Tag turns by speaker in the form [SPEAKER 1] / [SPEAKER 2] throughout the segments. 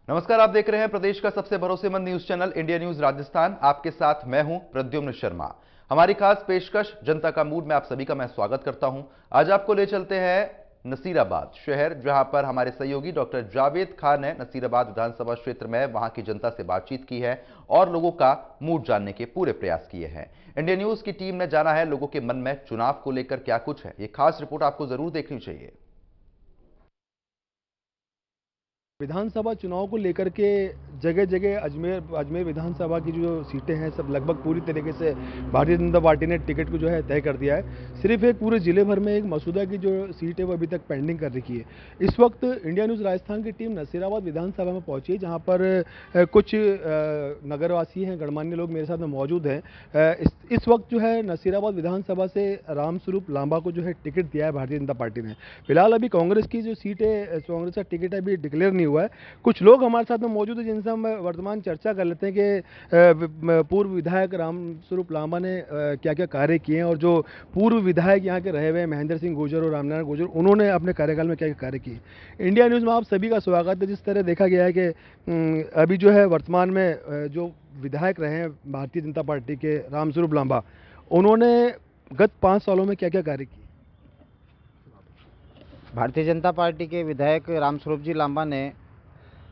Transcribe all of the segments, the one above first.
[SPEAKER 1] नमस्कार, आप देख रहे हैं प्रदेश का सबसे भरोसेमंद news channel India news Rajasthan. आपके साथ मैं हूं प्रद्युम्न शर्मा। हमारी खास पेशकश जनता का मूड में आप सभी का मैं स्वागत करता हूं। आज आपको ले चलते हैं नसीराबाद शहर, जहां पर हमारे सहयोगी डॉक्टर जावेद खान ने नसीराबाद विधानसभा क्षेत्र में वहां की जनता से बातचीत की है और लोगों का मूड जानने के पूरे प्रयास किए हैं। इंडिया न्यूज की टीम ने जाना है लोगों के मन में चुनाव को लेकर क्या कुछ है। ये खास रिपोर्ट आपको जरूर देखनी चाहिए।
[SPEAKER 2] विधानसभा चुनाव को लेकर के जगह जगह अजमेर विधानसभा की जो सीटें हैं सब लगभग पूरी तरीके से भारतीय जनता पार्टी ने टिकट को जो है तय कर दिया है। सिर्फ एक पूरे जिले भर में एक मसूदा की जो सीट है वो अभी तक पेंडिंग कर रखी है। इस वक्त इंडिया न्यूज़ राजस्थान की टीम नसीराबाद विधानसभा में पहुंची है, जहां पर कुछ नगरवासी हैं, गणमान्य लोग मेरे साथ में मौजूद हैं। इस वक्त जो है नसीराबाद विधानसभा से रामस्वरूप लांबा को जो है टिकट दिया है भारतीय जनता पार्टी ने। फिलहाल अभी कांग्रेस की जो सीट है, कांग्रेस का टिकट अभी डिक्लेयर नहीं हुआ है। कुछ लोग हमारे साथ में मौजूद है जिनसे हम वर्तमान चर्चा कर लेते हैं कि पूर्व विधायक रामस्वरूप लांबा ने क्या क्या कार्य किए हैं, और जो पूर्व विधायक यहाँ के रहे हुए महेंद्र सिंह गुर्जर और रामनारायण गुर्जर, उन्होंने अपने कार्यकाल में क्या क्या कार्य किए। इंडिया न्यूज़ में आप सभी का स्वागत है। जिस तरह देखा गया है कि अभी जो है वर्तमान में जो विधायक रहे हैं भारतीय जनता पार्टी के रामस्वरूप लांबा, उन्होंने गत 5 सालों में क्या क्या कार्य किए।
[SPEAKER 3] भारतीय जनता पार्टी के विधायक रामस्वरूप जी लांबा ने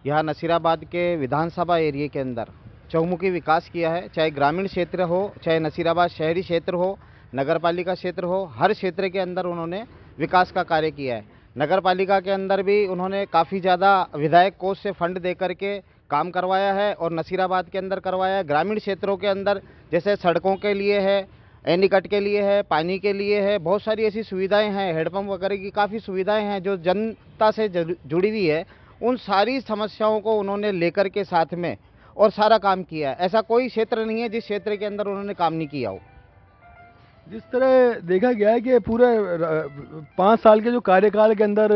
[SPEAKER 3] यहाँ नसीराबाद के विधानसभा एरिया के अंदर चौमुखी विकास किया है। चाहे ग्रामीण क्षेत्र हो, चाहे नसीराबाद शहरी क्षेत्र हो, नगर पालिका क्षेत्र हो, हर क्षेत्र के अंदर उन्होंने विकास का कार्य किया है। नगर पालिका के अंदर भी उन्होंने काफ़ी ज़्यादा विधायक कोष से फंड दे करके काम करवाया है और नसीराबाद के अंदर करवाया है। ग्रामीण क्षेत्रों के अंदर जैसे सड़कों के लिए है, एनीकट के लिए है, पानी के लिए है, बहुत सारी ऐसी सुविधाएं हैं, हेडपंप वगैरह की काफ़ी सुविधाएं हैं जो जनता से जुड़ी हुई है। उन सारी समस्याओं को उन्होंने लेकर के साथ में और सारा काम किया है। ऐसा कोई क्षेत्र नहीं है जिस क्षेत्र के अंदर उन्होंने काम नहीं किया हो।
[SPEAKER 2] जिस तरह देखा गया है कि पूरे 5 साल के जो कार्यकाल के अंदर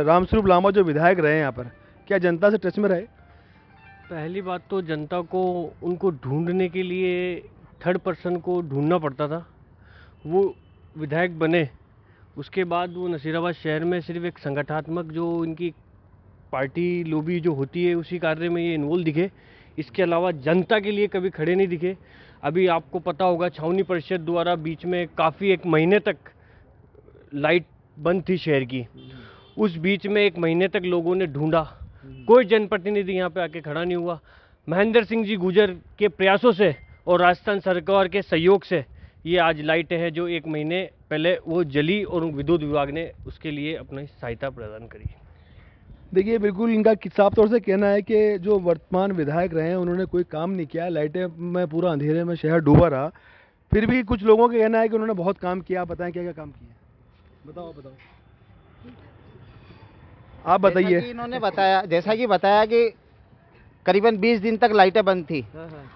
[SPEAKER 2] रामस्वरूप लांबा जो विधायक रहे हैं यहाँ पर, क्या जनता से टच में रहे?
[SPEAKER 4] पहली बात तो जनता को उनको ढूंढने के लिए थर्ड पर्सन को ढूंढना पड़ता था। वो विधायक बने, उसके बाद वो नसीराबाद शहर में सिर्फ एक संगठनात्मक जो इनकी पार्टी लॉबी जो होती है उसी कार्य में ये इन्वॉल्व दिखे। इसके अलावा जनता के लिए कभी खड़े नहीं दिखे। अभी आपको पता होगा छावनी परिषद द्वारा बीच में काफ़ी 1 महीने तक लाइट बंद थी शहर की। उस बीच में 1 महीने तक लोगों ने ढूंढा, कोई जनप्रतिनिधि यहाँ पे आके खड़ा नहीं हुआ। महेंद्र सिंह जी गुर्जर के प्रयासों से और राजस्थान सरकार के सहयोग से ये आज लाइटें हैं जो 1 महीने पहले वो जली और विद्युत विभाग ने उसके लिए अपनी सहायता प्रदान करी।
[SPEAKER 2] देखिए, बिल्कुल इनका साफ तौर से कहना है कि जो वर्तमान विधायक रहे हैं उन्होंने कोई काम नहीं किया। लाइटें में पूरा अंधेरे में शहर डूबा रहा। फिर भी कुछ लोगों का कहना है कि उन्होंने बहुत काम किया। बताएं क्या क्या काम किया, बताओ। आप बताइए।
[SPEAKER 3] इन्होंने बताया, जैसा कि बताया कि करीबन 20 दिन तक लाइटें बंद थी।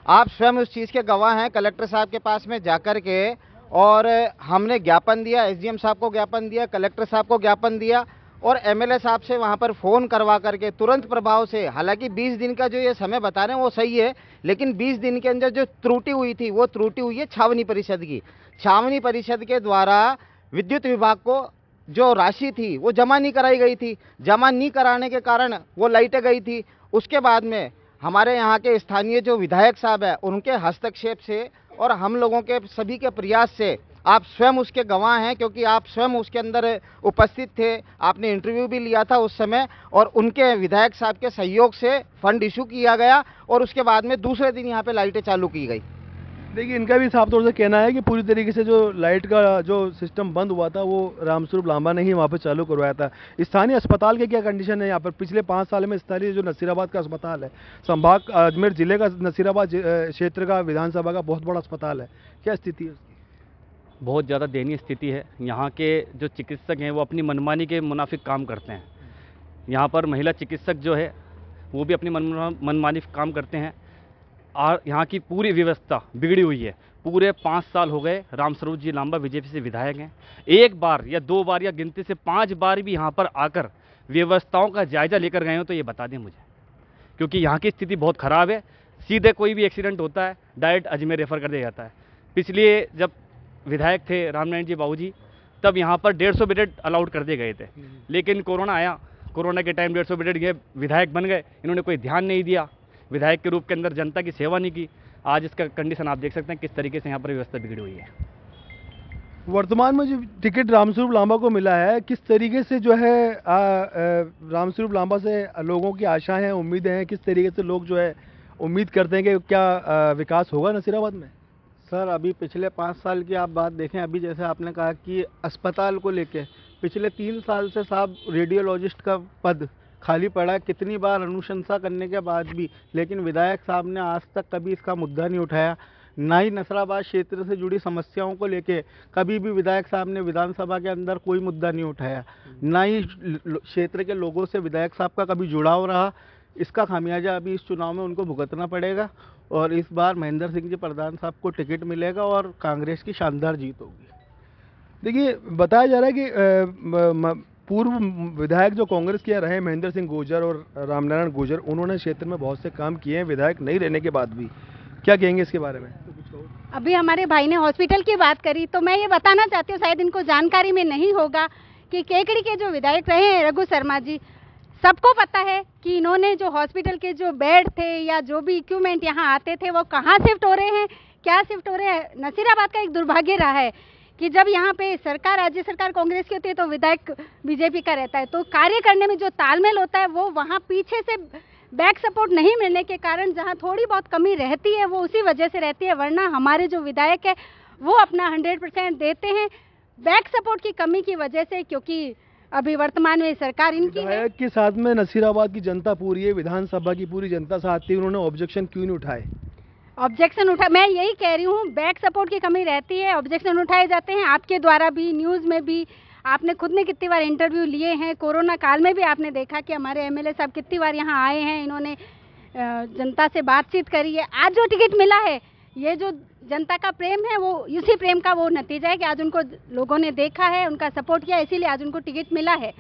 [SPEAKER 3] आप स्वयं उस चीज़ के गवाह हैं। कलेक्टर साहब के पास में जाकर के और हमने ज्ञापन दिया, एसडीएम साहब को ज्ञापन दिया, कलेक्टर साहब को ज्ञापन दिया और एमएलए साहब से वहां पर फ़ोन करवा करके तुरंत प्रभाव से, हालांकि 20 दिन का जो ये समय बता रहे हैं वो सही है, लेकिन 20 दिन के अंदर जो त्रुटि हुई थी वो त्रुटि हुई है छावनी परिषद की। छावनी परिषद के द्वारा विद्युत विभाग को जो राशि थी वो जमा नहीं कराई गई थी। जमा नहीं कराने के कारण वो लाइटें गई थी। उसके बाद में हमारे यहाँ के स्थानीय जो विधायक साहब है उनके हस्तक्षेप से और हम लोगों के सभी के प्रयास से, आप स्वयं उसके गवाह हैं क्योंकि आप स्वयं उसके अंदर उपस्थित थे, आपने इंटरव्यू भी लिया था उस समय, और उनके विधायक साहब के सहयोग से फंड इशू किया गया और उसके बाद में दूसरे दिन यहाँ पे लाइटें चालू की गई।
[SPEAKER 2] देखिए, इनका भी साफ तौर से कहना है कि पूरी तरीके से जो लाइट का जो सिस्टम बंद हुआ था वो रामस्वरूप लांबा ने ही वहाँ पर चालू करवाया था। स्थानीय अस्पताल के क्या कंडीशन है यहाँ पर? पिछले 5 साल में स्थानीय जो नसीराबाद का अस्पताल है, संभाग अजमेर जिले का नसीराबाद क्षेत्र का विधानसभा का बहुत बड़ा अस्पताल है, क्या स्थिति है उसकी?
[SPEAKER 5] बहुत ज़्यादा दयनीय स्थिति है। यहाँ के जो चिकित्सक हैं वो अपनी मनमानी के मुनाफिक काम करते हैं। यहाँ पर महिला चिकित्सक जो है वो भी अपनी मनमानी काम करते हैं। और यहाँ की पूरी व्यवस्था बिगड़ी हुई है। पूरे 5 साल हो गए रामस्वरूप जी लांबा बीजेपी से विधायक हैं। 1 बार या 2 बार या गिनती से 5 बार भी यहाँ पर आकर व्यवस्थाओं का जायजा लेकर गए हो तो ये बता दें मुझे, क्योंकि यहाँ की स्थिति बहुत ख़राब है। सीधे कोई भी एक्सीडेंट होता है डायरेक्ट अजमेर रेफर कर दिया जाता है। पिछले जब विधायक थे रामनारायण जी बाबूजी, तब यहाँ पर 150 बेड अलाउड कर दिए गए थे, लेकिन कोरोना आया। कोरोना के टाइम 150 बेड के विधायक बन गए, इन्होंने कोई ध्यान नहीं दिया, विधायक के रूप के अंदर जनता की सेवा नहीं की। आज इसका कंडीशन आप देख सकते हैं किस तरीके से यहाँ पर व्यवस्था बिगड़ी हुई है।
[SPEAKER 2] वर्तमान में जो टिकट रामस्वरूप लांबा को मिला है, किस तरीके से जो है रामस्वरूप लांबा से लोगों की आशाएं हैं, उम्मीदें हैं, किस तरीके से लोग जो है उम्मीद करते हैं कि क्या विकास होगा नसीराबाद में?
[SPEAKER 6] सर अभी पिछले 5 साल की आप बात देखें, अभी जैसे आपने कहा कि अस्पताल को लेके पिछले 3 साल से साहब रेडियोलॉजिस्ट का पद खाली पड़ा है, कितनी बार अनुशंसा करने के बाद भी, लेकिन विधायक साहब ने आज तक कभी इसका मुद्दा नहीं उठाया। ना ही नसराबाद क्षेत्र से जुड़ी समस्याओं को लेके कभी भी विधायक साहब ने विधानसभा के अंदर कोई मुद्दा नहीं उठाया, ना ही क्षेत्र के लोगों से विधायक साहब का कभी जुड़ाव रहा। इसका खामियाजा अभी इस चुनाव में उनको भुगतना पड़ेगा और इस बार महेंद्र सिंह जी प्रधान साहब को टिकट मिलेगा और कांग्रेस की शानदार जीत होगी।
[SPEAKER 2] देखिए, बताया जा रहा है कि पूर्व विधायक जो कांग्रेस के रहे महेंद्र सिंह गुर्जर और रामनारायण गुर्जर, उन्होंने क्षेत्र में बहुत से काम किए हैं विधायक नहीं रहने के बाद भी। क्या कहेंगे इसके बारे में?
[SPEAKER 7] अभी हमारे भाई ने हॉस्पिटल की बात करी तो मैं ये बताना चाहती हूँ, शायद इनको जानकारी में नहीं होगा कि केकड़ी के जो विधायक रहे हैं रघु शर्मा जी, सबको पता है कि इन्होंने जो हॉस्पिटल के जो बेड थे या जो भी इक्विपमेंट यहाँ आते थे वो कहाँ शिफ्ट हो रहे हैं, क्या शिफ्ट हो रहे हैं। नसीराबाद का एक दुर्भाग्य रहा है कि जब यहाँ पे सरकार, राज्य सरकार कांग्रेस की होती है तो विधायक बीजेपी का रहता है, तो कार्य करने में जो तालमेल होता है वो वहाँ पीछे से बैक सपोर्ट नहीं मिलने के कारण जहाँ थोड़ी बहुत कमी रहती है वो उसी वजह से रहती है, वरना हमारे जो विधायक है वो अपना 100% देते हैं। बैक सपोर्ट की कमी की वजह से, क्योंकि अभी वर्तमान में सरकार इनकी है।
[SPEAKER 2] विधायक के साथ में नसीराबाद की जनता पूरी है, विधानसभा की पूरी जनता साथ थी, उन्होंने ऑब्जेक्शन क्यों नहीं उठाए?
[SPEAKER 7] ऑब्जेक्शन उठा, मैं यही कह रही हूँ, बैक सपोर्ट की कमी रहती है, ऑब्जेक्शन उठाए जाते हैं आपके द्वारा भी, न्यूज़ में भी। आपने खुद ने कितनी बार इंटरव्यू लिए हैं, कोरोना काल में भी आपने देखा कि हमारे एमएलए साहब कितनी बार यहाँ आए हैं, इन्होंने जनता से बातचीत करी है। आज जो टिकट मिला है, ये जो जनता का प्रेम है वो इसी प्रेम का वो नतीजा है कि आज उनको लोगों ने देखा है, उनका सपोर्ट किया, इसीलिए आज उनको टिकट मिला है।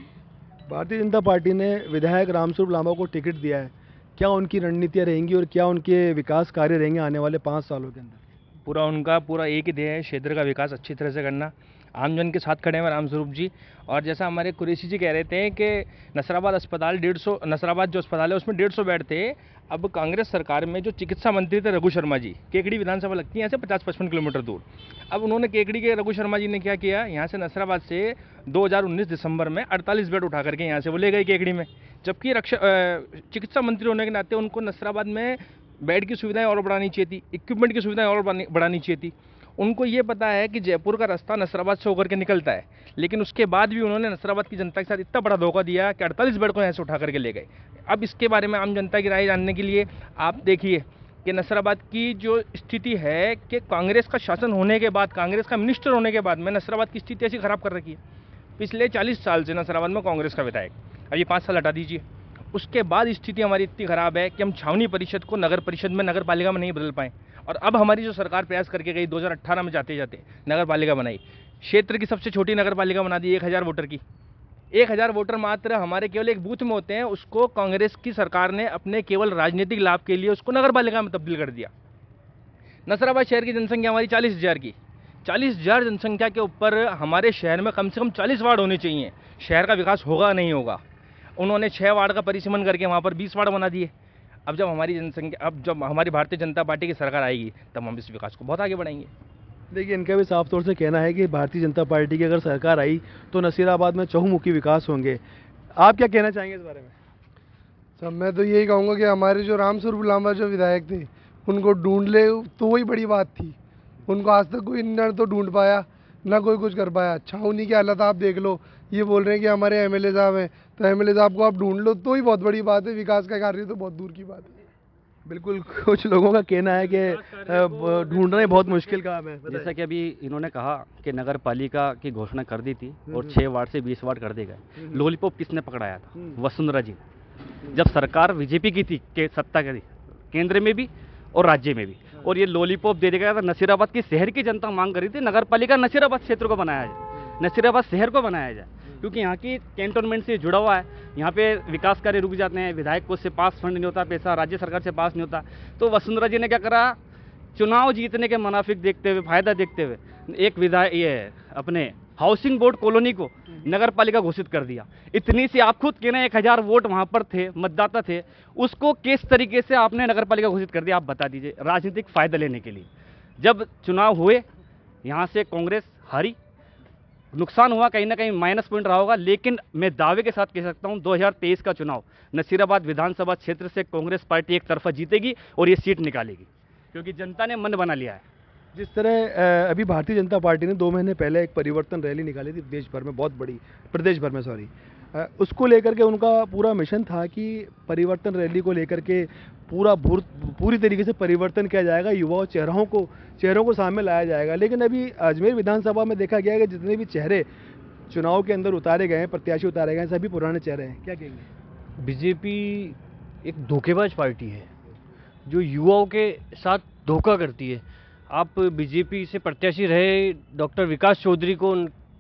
[SPEAKER 2] भारतीय जनता पार्टी ने विधायक रामस्वरूप लांबा को टिकट दिया है, क्या उनकी रणनीतियाँ रहेंगी और क्या उनके विकास कार्य रहेंगे आने वाले 5 सालों के अंदर?
[SPEAKER 8] पूरा एक ही ध्येय है, क्षेत्र का विकास अच्छी तरह से करना। आमजन के साथ खड़े हैं रामस्वरूप जी। और जैसा हमारे कुरैशी जी कह रहे थे कि नसराबाद अस्पताल 150, नसराबाद जो अस्पताल है उसमें 150 बेड थे। अब कांग्रेस सरकार में जो चिकित्सा मंत्री थे रघु शर्मा जी, केकड़ी विधानसभा लगती है यहाँ से 50-55 किलोमीटर दूर। अब उन्होंने केकड़ी के रघु शर्मा जी ने क्या किया, यहाँ से नसराबाद से 2019 दिसंबर में 48 बेड उठा करके यहाँ से वो ले गए केकड़ी में, जबकि चिकित्सा मंत्री होने के नाते उनको नसराबाद में बेड की सुविधाएं और बढ़ानी चाहिए थी, इक्विपमेंट की सुविधाएं और बढ़ानी चाहिए थी। उनको ये पता है कि जयपुर का रास्ता नसराबाद से होकर के निकलता है, लेकिन उसके बाद भी उन्होंने नसराबाद की जनता के साथ इतना बड़ा धोखा दिया कि 48 बेड को यहाँ से उठा करके ले गए। अब इसके बारे में आम जनता की राय जानने के लिए आप देखिए कि नसराबाद की जो स्थिति है कि कांग्रेस का शासन होने के बाद, कांग्रेस का मिनिस्टर होने के बाद में नसराबाद की स्थिति ऐसी खराब कर रखी है। पिछले 40 साल से नसराबाद में कांग्रेस का विधायक, अब ये 5 साल हटा दीजिए, उसके बाद स्थिति हमारी इतनी ख़राब है कि हम छावनी परिषद को नगर परिषद में, नगर पालिका में नहीं बदल पाए। और अब हमारी जो सरकार प्रयास करके गई 2018 में जाते जाते नगर पालिका बनाई, क्षेत्र की सबसे छोटी नगर पालिका बना दी 1000 वोटर की। 1000 वोटर मात्र हमारे केवल एक बूथ में होते हैं, उसको कांग्रेस की सरकार ने अपने केवल राजनीतिक लाभ के लिए उसको नगर पालिका में तब्दील कर दिया। नसराबाद शहर की जनसंख्या हमारी 40,000 की, 40,000 जनसंख्या के ऊपर हमारे शहर में कम से कम 40 वार्ड होने चाहिए। शहर का विकास होगा नहीं होगा। उन्होंने 6 वार्ड का परिसीमन करके वहाँ पर 20 वार्ड बना दिए। अब जब हमारी भारतीय जनता पार्टी की सरकार आएगी तब हम इस विकास को बहुत आगे बढ़ाएंगे।
[SPEAKER 2] देखिए, इनका भी साफ तौर से कहना है कि भारतीय जनता पार्टी की अगर सरकार आई तो नसीराबाद में चहुमुखी विकास होंगे। आप क्या कहना चाहेंगे इस बारे में?
[SPEAKER 9] सर, मैं तो यही कहूँगा कि हमारे जो रामस्वरूप लांबा जो विधायक थे उनको ढूंढ ले तो वही बड़ी बात थी। उनको आज तक कोई न तो ढूंढ पाया ना कोई कुछ कर पाया। छावनी की हालत आप देख लो, ये बोल रहे हैं कि हमारे एमएलए साहब हैं, तो एमएलए साहब को आप ढूंढ लो तो ही बहुत बड़ी बात है। विकास का कार्य तो बहुत दूर की बात है।
[SPEAKER 2] बिल्कुल, कुछ लोगों का कहना है कि ढूंढना ही बहुत मुश्किल काम है।
[SPEAKER 5] जैसा कि अभी इन्होंने कहा कि नगर पालिका की घोषणा कर दी थी और 6 वार्ड से 20 वार्ड कर दिए गए। लॉलीपॉप किसने पकड़ाया था? वसुंधरा जी। जब सरकार बीजेपी की थी के सत्ता की, केंद्र में भी और राज्य में भी, और ये लॉलीपॉप दे दिया गया था। नसीराबाद की शहर की जनता मांग कर रही थी नगर पालिका नसीराबाद क्षेत्र को बनाया जाए, नसीराबाद शहर को बनाया जाए, क्योंकि यहाँ की कैंटोनमेंट से जुड़ा हुआ है। यहाँ पे विकास कार्य रुक जाते हैं, विधायक को से पास फंड नहीं होता, पैसा राज्य सरकार से पास नहीं होता। तो वसुंधरा जी ने क्या करा, चुनाव जीतने के मुनाफिक देखते हुए, फायदा देखते हुए एक विधायक ये अपने हाउसिंग बोर्ड कॉलोनी को नगर पालिका घोषित कर दिया। इतनी सी आप खुद कहना 1000 वोट वहां पर थे, मतदाता थे, उसको किस तरीके से आपने नगर पालिका घोषित कर दिया, आप बता दीजिए। राजनीतिक फायदा लेने के लिए जब चुनाव हुए, यहाँ से कांग्रेस हारी, नुकसान हुआ, कहीं ना कहीं माइनस पॉइंट रहा होगा, लेकिन मैं दावे के साथ कह सकता हूं 2023 का चुनाव नसीराबाद विधानसभा क्षेत्र से कांग्रेस पार्टी एक तरफा जीतेगी और ये सीट निकालेगी, क्योंकि जनता ने मन बना लिया है।
[SPEAKER 2] जिस तरह अभी भारतीय जनता पार्टी ने 2 महीने पहले एक परिवर्तन रैली निकाली थी देश भर में, बहुत बड़ी, प्रदेश भर में सॉरी, उसको लेकर के उनका पूरा मिशन था कि परिवर्तन रैली को लेकर के पूरी तरीके से परिवर्तन किया जाएगा, युवा चेहरों को सामने लाया जाएगा। लेकिन अभी अजमेर विधानसभा में देखा गया है कि जितने भी चेहरे चुनाव के अंदर उतारे गए हैं, प्रत्याशी उतारे गए हैं, सभी पुराने चेहरे हैं। क्या कहेंगे?
[SPEAKER 4] बीजेपी एक धोखेबाज पार्टी है जो युवाओं के साथ धोखा करती है। आप बीजेपी से प्रत्याशी रहे डॉक्टर विकास चौधरी को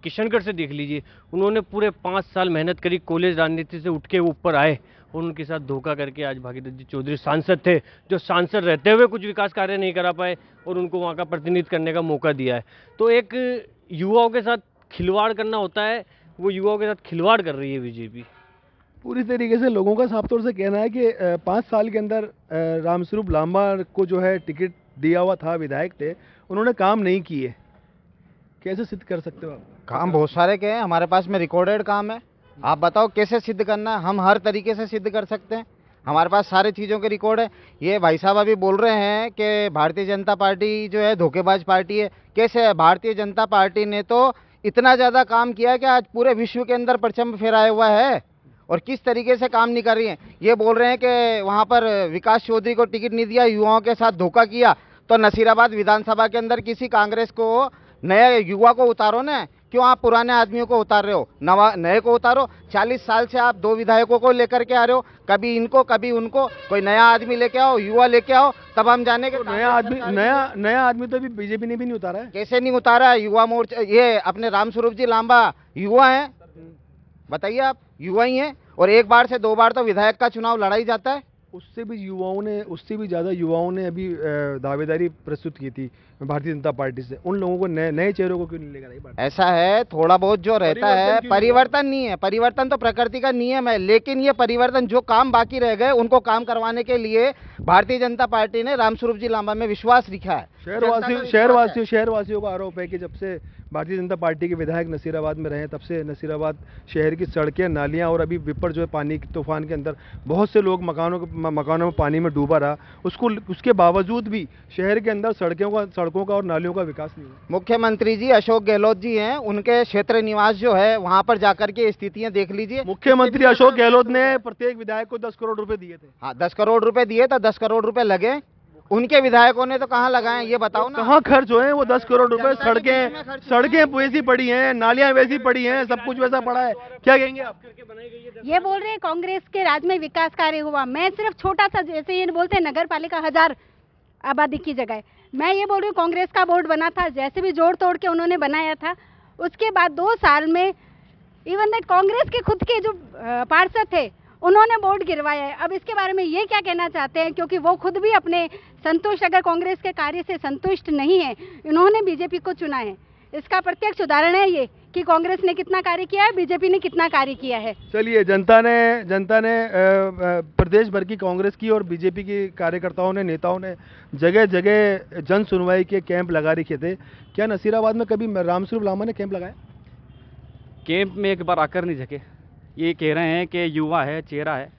[SPEAKER 4] किशनगढ़ से देख लीजिए, उन्होंने पूरे 5 साल मेहनत करी, कॉलेज राजनीति से उठ के ऊपर आए और उनके साथ धोखा करके आज भागीरथ जी चौधरी सांसद थे, जो सांसद रहते हुए कुछ विकास कार्य नहीं करा पाए और उनको वहाँ का प्रतिनिधित्व करने का मौका दिया है। तो एक युवाओं के साथ खिलवाड़ करना होता है, वो युवाओं के साथ खिलवाड़ कर रही है बीजेपी।
[SPEAKER 2] पूरी तरीके से लोगों का साफ तौर से कहना है कि 5 साल के अंदर रामस्वरूप लांबा को जो है टिकट दिया हुआ था, विधायक थे, उन्होंने काम नहीं किए। कैसे सिद्ध कर सकते हो आप?
[SPEAKER 3] काम बहुत सारे के हैं हमारे पास में, रिकॉर्डेड काम है। आप बताओ कैसे सिद्ध करना है? हम हर तरीके से सिद्ध कर सकते हैं, हमारे पास सारे चीज़ों के रिकॉर्ड है। ये भाई साहब अभी बोल रहे हैं कि भारतीय जनता पार्टी जो है धोखेबाज पार्टी है। कैसे है? भारतीय जनता पार्टी ने तो इतना ज़्यादा काम किया है कि आज पूरे विश्व के अंदर परचम फहराया हुआ है, और किस तरीके से काम नहीं कर रही है। ये बोल रहे हैं कि वहाँ पर विकास चौधरी को टिकट नहीं दिया, युवाओं के साथ धोखा किया। तो नसीराबाद विधानसभा के अंदर किसी कांग्रेस को, नए युवा को उतारो ना, क्यों आप पुराने आदमियों को उतार रहे हो? नए को उतारो। 40 साल से आप 2 विधायकों को लेकर के आ रहे हो, कभी इनको कभी उनको। कोई नया आदमी लेके आओ, युवा लेके आओ, तब हम जाने के।
[SPEAKER 2] नया आदमी तो अभी बीजेपी ने भी नहीं उतारा है।
[SPEAKER 3] कैसे नहीं उतारा? युवा मोर्चा, ये अपने रामस्वरूप जी लांबा युवा हैं, बताइए आप, युवा ही हैं, और 1 बार से 2 बार तो विधायक का चुनाव लड़ा ही जाता है।
[SPEAKER 2] उससे भी ज़्यादा युवाओं ने अभी दावेदारी प्रस्तुत की थी भारतीय जनता पार्टी से। उन लोगों को नए चेहरों को क्यों नहीं लेकर आई पार्टी?
[SPEAKER 3] ऐसा है, थोड़ा बहुत जो रहता है, परिवर्तन नहीं है, परिवर्तन तो प्रकृति का नियम है, लेकिन ये परिवर्तन जो काम बाकी रह गए उनको काम करवाने के लिए भारतीय जनता पार्टी ने रामस्वरूप जी लांबा में विश्वास रखा है।
[SPEAKER 2] शहरवासियों का आरोप है कि जब से भारतीय जनता पार्टी के विधायक नसीराबाद में रहे, तब से नसीराबाद शहर की सड़कें, नालियां और अभी विपर जो है पानी के तूफान के अंदर बहुत से लोग मकानों में पानी में डूबा रहा, उसके बावजूद भी शहर के अंदर सड़कों का और नालियों का विकास नहीं हुआ।
[SPEAKER 3] मुख्यमंत्री जी अशोक गहलोत जी हैं, उनके क्षेत्र निवास जो है वहां पर जाकर के स्थितियां देख लीजिए।
[SPEAKER 2] मुख्यमंत्री अशोक गहलोत ने प्रत्येक विधायक को 10 करोड़ रुपए दिए थे।
[SPEAKER 3] हाँ, 10 करोड़ रुपए दिए तो 10 करोड़ रुपए लगे, उनके विधायकों ने तो कहाँ लगाए, ये बताओ ना।
[SPEAKER 2] कहाँ खर्च हुए हैं वो 10 करोड़ रुपए? सड़कें वैसी पड़ी हैं, नालियां वैसी पड़ी हैं, सब कुछ वैसा पड़ा है। क्या कहेंगे आप?
[SPEAKER 7] ये बोल रहे हैं कांग्रेस के राज में विकास कार्य हुआ। मैं सिर्फ छोटा सा, जैसे ये बोलते हैं नगर पालिका 1000 आबादी की जगह, मैं ये बोल रही हूँ कांग्रेस का बोर्ड बना था, जैसे भी जोड़ तोड़ के उन्होंने बनाया था। उसके बाद 2 साल में इवन दैट कांग्रेस के खुद के जो पार्षद थे उन्होंने बोर्ड गिरवाया है। अब इसके बारे में ये क्या कहना चाहते हैं, क्योंकि वो खुद भी अपने संतुष्ट, अगर कांग्रेस के कार्य से संतुष्ट नहीं है, इन्होंने बीजेपी को चुना है। इसका प्रत्यक्ष उदाहरण है ये कि कांग्रेस ने कितना कार्य किया है, बीजेपी ने कितना कार्य किया है।
[SPEAKER 2] चलिए, जनता ने प्रदेश भर की कांग्रेस की और बीजेपी की कार्यकर्ताओं ने, नेताओं ने जगह जगह जन सुनवाई के कैंप लगा रखे थे। क्या नसीराबाद में कभी रामस्वरूप लांबा ने कैंप लगाया?
[SPEAKER 5] कैंप में एक बार आकर नहीं झके। ये कह रहे हैं कि युवा है, चेहरा है।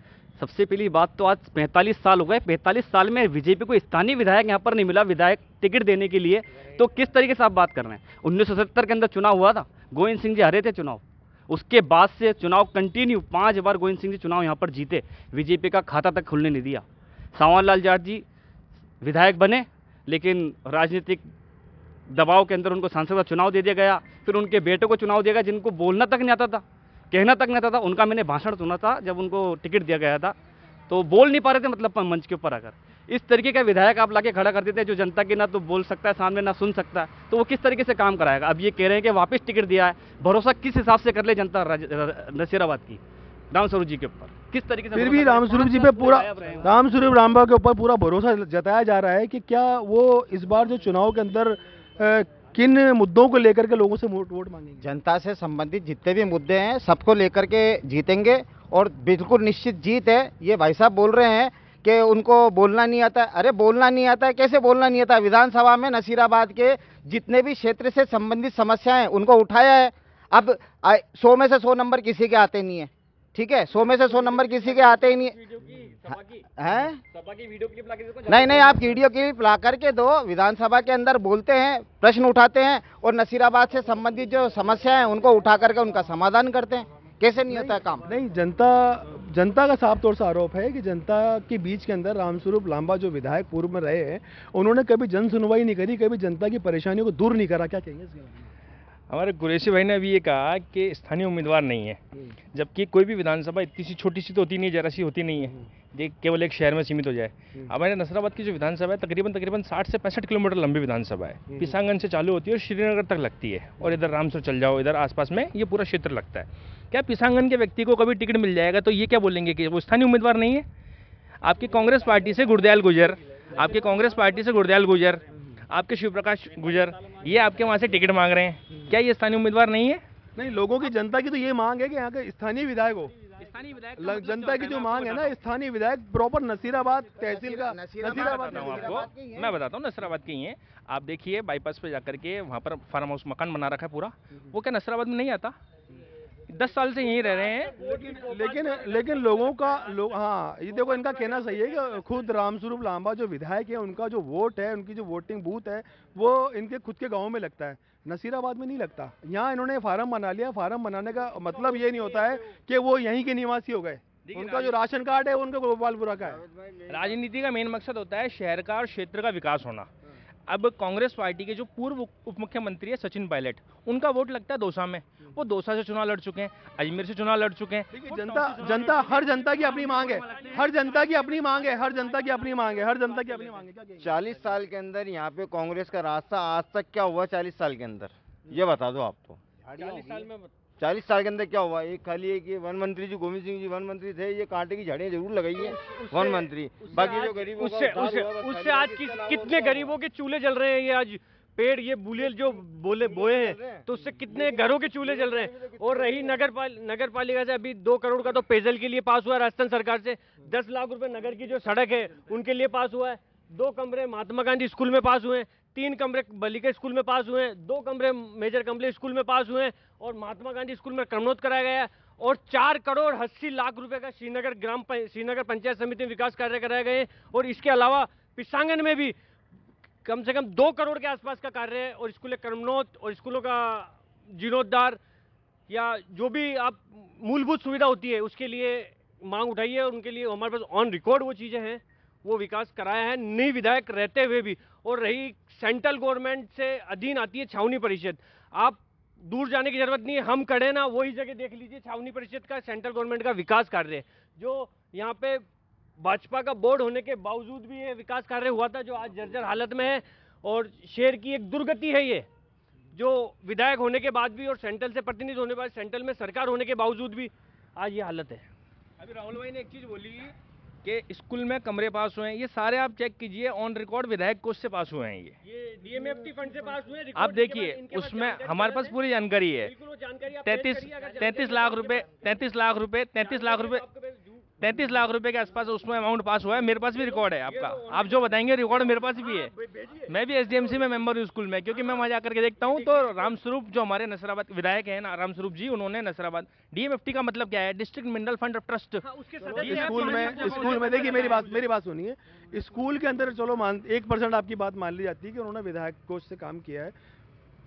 [SPEAKER 5] सबसे पहली बात तो आज 45 साल हो गए, 45 साल में बीजेपी को स्थानीय विधायक यहाँ पर नहीं मिला, विधायक टिकट देने के लिए। तो किस तरीके से आप बात कर रहे हैं? 1970 के अंदर चुनाव हुआ था, गोविंद सिंह जी हारे थे चुनाव, उसके बाद से चुनाव कंटिन्यू 5 बार गोविंद सिंह जी चुनाव यहाँ पर जीते, बीजेपी का खाता तक खुलने नहीं दिया। सांवर लाल जाट जी विधायक बने, लेकिन राजनीतिक दबाव के अंदर उनको सांसद का चुनाव दे दिया गया। फिर उनके बेटों को चुनाव दिया गया, जिनको बोलना तक नहीं आता था, कहना तक नहीं आता था। उनका मैंने भाषण सुना था जब उनको टिकट दिया गया था, तो बोल नहीं पा रहे थे, मतलब मंच के ऊपर आकर। इस तरीके का विधायक आप लाके खड़ा कर देते हैं जो जनता की ना तो बोल सकता है सामने, ना सुन सकता है, तो वो किस तरीके से काम कराएगा? अब ये कह रहे हैं कि वापस टिकट दिया है, भरोसा किस हिसाब से कर ले जनता नसीराबाद की रामस्वरूप जी के ऊपर? किस तरीके से?
[SPEAKER 2] फिर भी रामस्वरूप जी पे पूरा, रामस्वरूप लांबा के ऊपर पूरा भरोसा जताया जा रहा है कि क्या वो इस बार जो चुनाव के अंदर किन मुद्दों को लेकर के लोगों से वोट मांगेंगे?
[SPEAKER 3] जनता से संबंधित जितने भी मुद्दे हैं सबको लेकर के जीतेंगे और बिल्कुल निश्चित जीत है। ये भाई साहब बोल रहे हैं कि उनको बोलना नहीं आता। अरे बोलना नहीं आता है, कैसे बोलना नहीं आता? विधानसभा में नसीराबाद के जितने भी क्षेत्र से संबंधित समस्याएं उनको उठाया है। अब 100 में से 100 नंबर किसी के आते नहीं है, ठीक है, 100 में से 100 नंबर किसी के आते ही नहीं है।
[SPEAKER 5] सभा की वीडियो क्लिप लाके देखो।
[SPEAKER 3] नहीं, आप वीडियो क्लिप ला करके दो। विधानसभा के अंदर बोलते हैं, प्रश्न उठाते हैं और नसीराबाद से संबंधित जो समस्या है उनको उठा करके उनका समाधान करते हैं। कैसे नहीं होता है काम?
[SPEAKER 2] नहीं, जनता का साफ तौर से आरोप है कि जनता के बीच के अंदर रामस्वरूप लांबा जो विधायक पूर्व में रहे हैं, उन्होंने कभी जन सुनवाई नहीं करी, कभी जनता की परेशानियों को दूर नहीं करा। क्या कहेंगे इसके बारे में?
[SPEAKER 8] हमारे कुरैशी भाई ने अभी ये कहा कि स्थानीय उम्मीदवार नहीं है, जबकि कोई भी विधानसभा इतनी सी छोटी सी तो होती नहीं, जरा सी होती नहीं है, ये केवल एक शहर में सीमित हो जाए। हमारे नसराबाद की जो विधानसभा है तकरीबन 60 से 65 किलोमीटर लंबी विधानसभा है। पिसांगन से चालू होती है और श्रीनगर तक लगती है, और इधर रामसर चल जाओ, इधर आसपास में ये पूरा क्षेत्र लगता है। क्या पिसांगन के व्यक्ति को कभी टिकट मिल जाएगा तो ये क्या बोलेंगे कि वो स्थानीय उम्मीदवार नहीं है? आपकी कांग्रेस पार्टी से गुरदयाल गुजर, आपके शिव प्रकाश गुजर, ये आपके वहाँ से टिकट मांग रहे हैं, क्या ये स्थानीय उम्मीदवार नहीं है?
[SPEAKER 2] नहीं, लोगों की, जनता की तो ये मांग है कि यहाँ के स्थानीय विधायक हो। जनता की जो मांग है ना, स्थानीय विधायक प्रॉपर नसीराबाद तहसील का।
[SPEAKER 8] नसीराबाद मैं बताता हूँ, नसीराबाद के ही हैं। आप देखिए बाईपास पे जाकर के वहाँ पर फार्म हाउस मकान बना रखा है पूरा, वो क्या नसीराबाद में नहीं आता? 10 साल से यहीं रह रहे हैं।
[SPEAKER 2] लेकिन लोगों का हाँ, ये देखो, इनका कहना सही है कि खुद रामस्वरूप लांबा जो विधायक है, उनका जो वोट है, उनकी जो वोटिंग बूथ है, वो इनके खुद के गांव में लगता है, नसीराबाद में नहीं लगता। यहाँ इन्होंने फार्म बना लिया। फार्म बनाने का मतलब ये नहीं होता है कि वो यहीं के निवासी हो गए। उनका जो राशन कार्ड है उनका गोपालपुरा का है।
[SPEAKER 8] राजनीति का मेन मकसद होता है शहर का और क्षेत्र का विकास होना। अब कांग्रेस पार्टी के जो पूर्व उप मुख्यमंत्री है सचिन पायलट, उनका वोट लगता है दौसा में। वो दौसा से चुनाव लड़ चुके हैं, अजमेर से चुनाव लड़ चुके हैं।
[SPEAKER 2] जनता हर जनता की अपनी मांग है, हर जनता की अपनी मांग है, हर जनता की अपनी मांग है, हर जनता की अपनी मांग है। क्या कहेंगे?
[SPEAKER 3] 40 साल के अंदर यहाँ पे कांग्रेस का रास्ता आज तक क्या हुआ? 40 साल के अंदर ये बता दो आप तो। 40 साल के अंदर क्या हुआ? एक खाली एक वन मंत्री जी, गोविंद सिंह जी वन मंत्री थे, ये कांटे की झाड़ियाँ जरूर लगाई है वन मंत्री। बाकी जो गरीबों
[SPEAKER 4] उससे आज कितने गरीबों के चूल्हे जल रहे हैं। ये आज पेड़, ये बुले जो बोए हैं, तो उससे कितने घरों के चूल्हे जल रहे हैं। और रही नगर पालिका से, अभी 2 करोड़ का तो पेयजल के लिए पास हुआ है राजस्थान सरकार से। 10 लाख रुपए नगर की जो सड़क है उनके लिए पास हुआ है। 2 कमरे महात्मा गांधी स्कूल में पास हुए हैं, 3 कमरे बालिका स्कूल में पास हुए हैं, 2 कमरे मेजर कम्प्लेक्स स्कूल में पास हुए हैं, और महात्मा गांधी स्कूल में क्रमोन्नत कराया गया है। और 4 करोड़ 80 लाख रुपए का श्रीनगर पंचायत समिति में विकास कार्य कराए गए हैं। और इसके अलावा पिसांगन में भी कम से कम 2 करोड़ के आसपास का कार्य है। और स्कूल क्रमोन्नत और स्कूलों का जीर्णोद्धार या जो भी आप मूलभूत सुविधा होती है उसके लिए मांग उठाई है, और उनके लिए हमारे पास ऑन रिकॉर्ड वो चीज़ें हैं, वो विकास कराया है नई विधायक रहते हुए भी। और रही सेंट्रल गवर्नमेंट से अधीन आती है छावनी परिषद, आप दूर जाने की जरूरत नहीं है, हम खड़े ना, वही जगह देख लीजिए। छावनी परिषद का सेंट्रल गवर्नमेंट का विकास कार्य है, जो यहाँ पे भाजपा का बोर्ड होने के बावजूद भी ये विकास कार्य हुआ था, जो आज जर्जर हालत में है। और शहर की एक दुर्गति है ये, जो विधायक होने के बाद भी और सेंट्रल से प्रतिनिधि होने के बाद, सेंट्रल में सरकार होने के बावजूद भी आज ये हालत है।
[SPEAKER 8] अभी राहुल भाई ने एक चीज़ बोली कि स्कूल में कमरे पास हुए हैं, ये सारे आप चेक कीजिए, ऑन रिकॉर्ड विधायक कोष से पास हुए हैं।
[SPEAKER 4] ये डीएमएफटी फंड से पास हुए हैं।
[SPEAKER 8] आप देखिए, उसमें हमारे पास पूरी जानकारी है। 33 लाख रुपए के आसपास उसमें अमाउंट पास हुआ है। मेरे पास भी रिकॉर्ड है आपका, आप जो बताएंगे रिकॉर्ड मेरे पास भी है। मैं भी एसडीएमसी में मेंबर हूँ स्कूल में, क्योंकि मैं वहाँ जाकर के देखता हूँ। तो रामस्वरूप जो हमारे नसराबाद विधायक हैं ना, रामस्वरूप जी, उन्होंने नसराबाद डीएमएफटी का मतलब क्या है? District mineral fund of trust.
[SPEAKER 2] School में देखिए, मेरी बात सुनिए। स्कूल के अंदर चलो 1% आपकी बात मान ली जाती है कि उन्होंने विधायक कोष से काम किया है,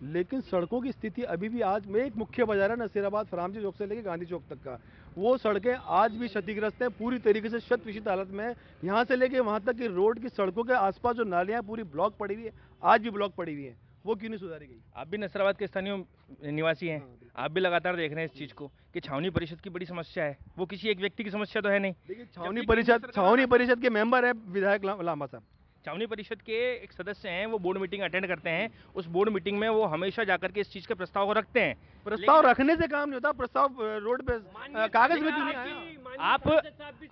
[SPEAKER 2] लेकिन सड़कों की स्थिति अभी भी, आज में एक मुख्य बाजार है नसीराबाद फरामजी चौक से लेकर गांधी चौक तक का, वो सड़कें आज भी क्षतिग्रस्त हैं, पूरी तरीके से शत विषित हालत में है। यहाँ से लेके वहाँ तक की रोड की सड़कों के आसपास जो नालियाँ पूरी ब्लॉक पड़ी हुई है, आज भी ब्लॉक पड़ी हुई है, वो क्यों नहीं सुधारी गई?
[SPEAKER 8] आप भी नसराबाद के स्थानीय निवासी हैं, आप भी लगातार देख रहे हैं इस चीज़ को कि छावनी परिषद की बड़ी समस्या है, वो किसी एक व्यक्ति की समस्या तो है नहीं।
[SPEAKER 2] देखिए, छावनी परिषद के मेंबर है विधायक लांबा साहब।
[SPEAKER 8] छावनी परिषद के एक सदस्य हैं, वो बोर्ड मीटिंग अटेंड करते हैं। उस बोर्ड मीटिंग में वो हमेशा जाकर के इस चीज़ के प्रस्ताव को रखते हैं।
[SPEAKER 2] प्रस्ताव रखने से काम नहीं होता, प्रस्ताव रोड पे कागज में क्यों नहीं आया?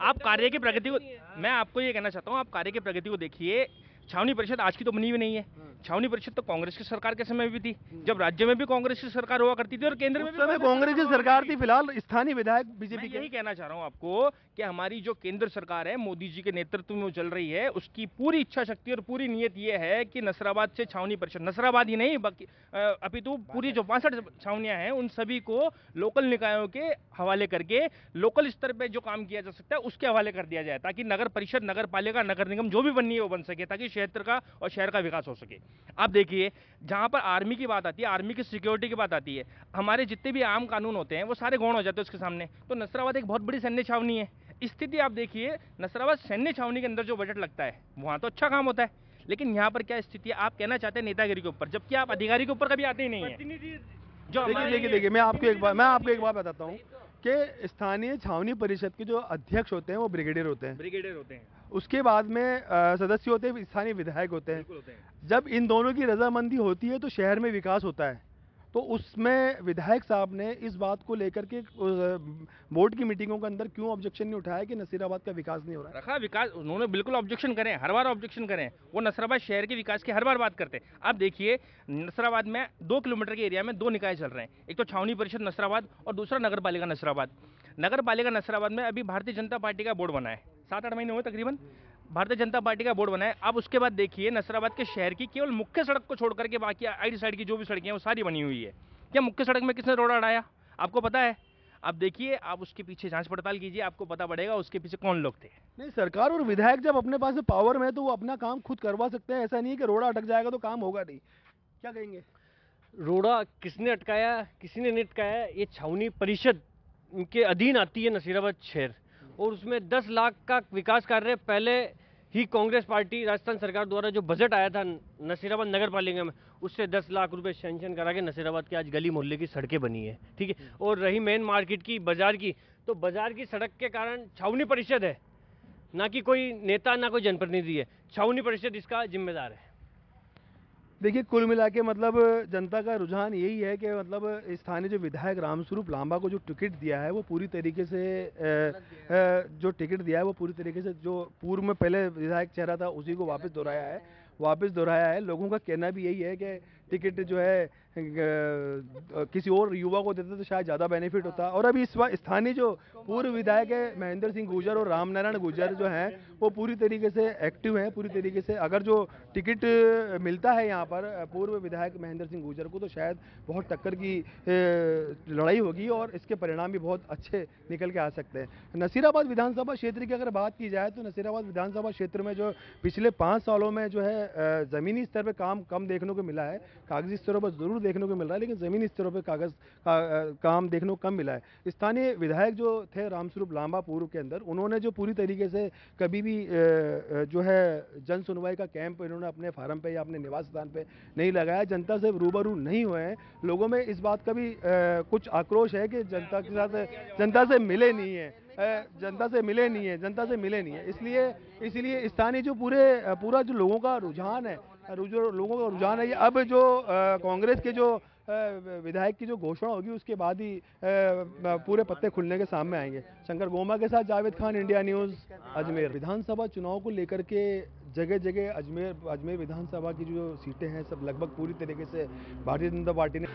[SPEAKER 8] आप कार्य की प्रगति को, मैं आपको ये कहना चाहता हूँ, आप कार्य की प्रगति को देखिए। छावनी परिषद आज की तो बनी हुई नहीं है, छावनी परिषद तो कांग्रेस की सरकार के समय भी थी, जब राज्य में भी कांग्रेस की सरकार हुआ करती थी और केंद्र में भी
[SPEAKER 2] कांग्रेस की सरकार थी। फिलहाल स्थानीय विधायक बीजेपी
[SPEAKER 8] यही कहना चाह रहा हूं आपको कि हमारी जो केंद्र सरकार है मोदी जी के नेतृत्व में चल रही है, उसकी पूरी इच्छा शक्ति और पूरी नीयत ये है कि नसराबाद से छावनी परिषद, नसराबाद ही नहीं बाकी अपितु पूरी जो 62 छावनियां हैं उन सभी को लोकल निकायों के हवाले करके लोकल स्तर पे जो काम किया जा सकता है उसके हवाले कर दिया जाए, ताकि नगर परिषद, नगर पालिका, नगर निगम जो भी बननी है वो बन सके, ताकि क्षेत्र का और शहर का विकास हो सके। आप देखिए, जहां पर आर्मी की बात आती है, आर्मी की सिक्योरिटी की बात आती है, हमारे जितने भी आम कानून होते हैं वो सारे गौण हो जाते हैं उसके सामने। तो नसराबाद एक बहुत बड़ी सैन्य छावनी है। स्थिति आप देखिए, नसराबाद सैन्य छावनी के अंदर जो बजट लगता है वहां तो अच्छा काम होता है, लेकिन यहाँ पर क्या स्थिति है, आप कहना चाहते हैं नेतागिरी के ऊपर, जबकि आप अधिकारी के ऊपर कभी आते ही नहीं है। जो
[SPEAKER 2] देखिए मैं आपको एक बात बताता हूँ कि स्थानीय छावनी परिषद के जो अध्यक्ष होते हैं वो ब्रिगेडियर होते हैं। उसके बाद में सदस्य होते हैं, स्थानीय विधायक होते हैं। जब इन दोनों की रजामंदी होती है तो शहर में विकास होता है। तो उसमें विधायक साहब ने इस बात को लेकर के बोर्ड की मीटिंगों के अंदर क्यों ऑब्जेक्शन नहीं उठाया कि नसीराबाद का विकास नहीं हो रहा है?
[SPEAKER 8] रखा विकास, उन्होंने बिल्कुल ऑब्जेक्शन करें, हर बार ऑब्जेक्शन करें। वो नसराबाद शहर के विकास की हर बार बात करते हैं। आप देखिए, नसराबाद में 2 किलोमीटर के एरिया में 2 निकाय चल रहे हैं, एक तो छावनी परिषद नसराबाद और दूसरा नगर पालिका नसराबाद। नगर पालिका नसराबाद में अभी भारतीय जनता पार्टी का बोर्ड बना है, 7-8 महीने हुए तकरीबन भारतीय जनता पार्टी का बोर्ड बना है। अब उसके बाद देखिए, नसराबाद के शहर की केवल मुख्य सड़क को छोड़ करके बाकी आइड साइड की जो भी सड़कें हैं वो सारी बनी हुई है। क्या मुख्य सड़क में किसने रोड़ा अड़ाया आपको पता है? आप देखिए, आप उसके पीछे जांच पड़ताल कीजिए, आपको पता पड़ेगा उसके पीछे कौन लोग थे।
[SPEAKER 2] नहीं, सरकार और विधायक जब अपने पास पावर में है तो वो अपना काम खुद करवा सकते हैं। ऐसा नहीं है कि रोड़ा अटक जाएगा तो काम होगा नहीं। क्या कहेंगे?
[SPEAKER 4] रोड़ा किसने अटकाया, किसी ने नहीं अटकाया, ये छावनी परिषद के अधीन आती है नसीराबाद शहर, और उसमें 10 लाख का विकास कार्य पहले ही कांग्रेस पार्टी राजस्थान सरकार द्वारा जो बजट आया था नसीराबाद नगर पालिका में, उससे 10 लाख रुपए सैंक्शन करा के नसीराबाद के आज गली मोहल्ले की सड़कें बनी है, ठीक है। और रही मेन मार्केट की, बाजार की, तो बाजार की सड़क के कारण छावनी परिषद है, ना कि कोई नेता, ना कोई जनप्रतिनिधि है। छावनी परिषद इसका जिम्मेदार है।
[SPEAKER 2] देखिए, कुल मिला के मतलब जनता का रुझान यही है कि मतलब स्थानीय जो विधायक रामस्वरूप लांबा को जो टिकट दिया है वो पूरी तरीके से जो पूर्व में पहले विधायक चेहरा था उसी को वापस दोहराया है। लोगों का कहना भी यही है कि टिकट जो है किसी और युवा को देते तो शायद ज़्यादा बेनिफिट होता। और अभी इस बार स्थानीय जो पूर्व विधायक है महेंद्र सिंह गुर्जर और रामनारायण गुर्जर जो हैं वो पूरी तरीके से एक्टिव हैं। पूरी तरीके से अगर जो टिकट मिलता है यहाँ पर पूर्व विधायक महेंद्र सिंह गुर्जर को तो शायद बहुत टक्कर की लड़ाई होगी और इसके परिणाम भी बहुत अच्छे निकल के आ सकते हैं। नसीराबाद विधानसभा क्षेत्र की अगर बात की जाए तो नसीराबाद विधानसभा क्षेत्र में जो पिछले 5 सालों में जो है ज़मीनी स्तर पर काम कम देखने को मिला है। कागजी स्तरों पर ज़रूर देखने को मिल रहा है, लेकिन ज़मीनी स्तरों पर काम देखने को कम मिला है। स्थानीय विधायक जो थे रामस्वरूप लांबा पूर्व के अंदर, उन्होंने जो पूरी तरीके से कभी भी जो है जन सुनवाई का कैंप इन्होंने अपने फार्म पे या अपने निवास स्थान पे नहीं लगाया, जनता से रूबरू नहीं हुए हैं। लोगों में इस बात का भी कुछ आक्रोश है कि जनता के साथ जनता से मिले नहीं है। इसलिए स्थानीय जो पूरा जो लोगों का रुझान है ये अब जो कांग्रेस के जो विधायक की जो घोषणा होगी उसके बाद ही पूरे पत्ते खुलने के सामने आएंगे। शंकर गोमा के साथ जावेद खान, इंडिया न्यूज़, अजमेर। विधानसभा चुनाव को लेकर के जगह जगह अजमेर विधानसभा की जो सीटें हैं सब लगभग पूरी तरीके से भारतीय जनता पार्टी ने